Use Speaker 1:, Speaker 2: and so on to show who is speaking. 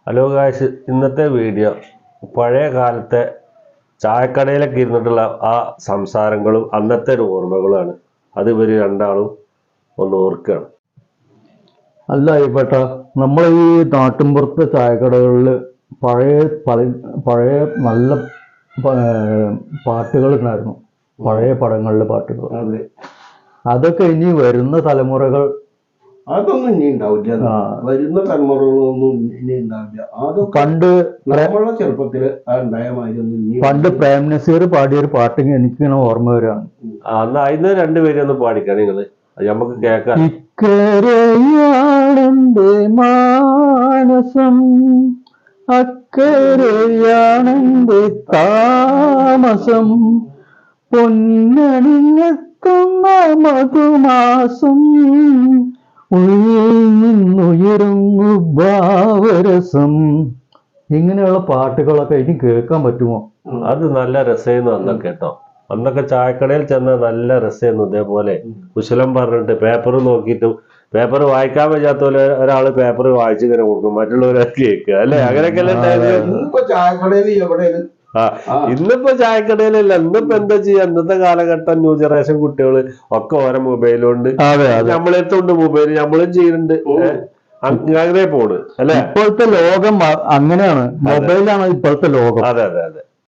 Speaker 1: Hello guys, ഇന്നത്തെ video പഴയ കാലത്തെ ചായക്കടയിലൊക്കെ ഇരുന്നിട്ടുള്ള ആ സംസാരങ്ങളും അന്നത്തെ ഒരു ഓർമ്മകളുമാണ്. അത് ഇവർ രണ്ടാളും ഒന്ന് ഓർക്കുകയാണ്.
Speaker 2: അല്ല ഇപ്പട്ട നമ്മൾ ഈ നാട്ടിൻപുറത്തെ ചായക്കടകളിൽ പഴയ പഴയ നല്ല പാട്ടുകൾ ഉണ്ടായിരുന്നു. പഴയ പടങ്ങളിലെ പാട്ടുകൾ. അതൊക്കെ ഇനി വരുന്ന തലമുറകൾ
Speaker 3: അതൊന്നും ഇനി ഉണ്ടാവില്ല. വരുന്ന തലമുറകളൊന്നും ഇനി ഉണ്ടാവില്ല. അത്
Speaker 2: പണ്ട്
Speaker 3: നമ്മളുടെ ചെറുപ്പത്തില് ഉണ്ടായ മാതിരി
Speaker 2: പണ്ട് പ്രേം നസീർ പാടിയൊരു പാട്ട് എനിക്കിങ്ങനെ ഓർമ്മ വരികയാണ്.
Speaker 1: അന്ന് അതിന് രണ്ടുപേരും ഒന്ന് പാടിക്കാം നിങ്ങള്, നമുക്ക് കേൾക്കാം.
Speaker 2: ഇക്കരയാണെന്റെ മാനസം, അക്കരയാണെന്റെ താമസം, പൊന്നണിഞ്ഞെത്തുന്ന മധുമാസം, ഉള്ളിൽ നിന്നുയരുന്നു ഭാവരസം. ഇങ്ങനെയുള്ള പാട്ടുകളൊക്കെ ഇനി കേൾക്കാൻ പറ്റുമോ?
Speaker 1: അത് നല്ല രസമായിരുന്നു അന്നൊക്കെ കേട്ടോ. അന്നൊക്കെ ചായക്കടയിൽ ചെന്ന നല്ല രസമായിരുന്നു. ഇതേപോലെ കുശലം പറഞ്ഞിട്ട് പേപ്പർ നോക്കിയിട്ടും പേപ്പർ വായിക്കാൻ പറ്റാത്ത പോലെ ഒരാള് പേപ്പർ വായിച്ചു ഇങ്ങനെ കൊടുക്കും, മറ്റുള്ളവരൊക്കെ കേൾക്കുക അല്ലെ? അങ്ങനെയൊക്കെ
Speaker 3: ചായക്കടയിൽ എവിടെയാണ്
Speaker 1: ഇന്നിപ്പോ ചായക്കടയിലല്ല. ഇന്നിപ്പോ എന്താ ചെയ്യാ? ഇന്നത്തെ കാലഘട്ടം ന്യൂ ജനറേഷൻ കുട്ടികള് ഒക്കെ ഓരോ മൊബൈലുണ്ട്. നമ്മളെടുത്തുണ്ട് മൊബൈൽ, നമ്മളും ചെയ്യുന്നുണ്ട്. അങ്ങനെ പോണ് അല്ലെ?
Speaker 2: ഇപ്പോഴത്തെ ലോകം അങ്ങനെയാണ്. മൊബൈലാണ് ഇപ്പോഴത്തെ ലോകം.
Speaker 1: അതെ അതെ അതെ.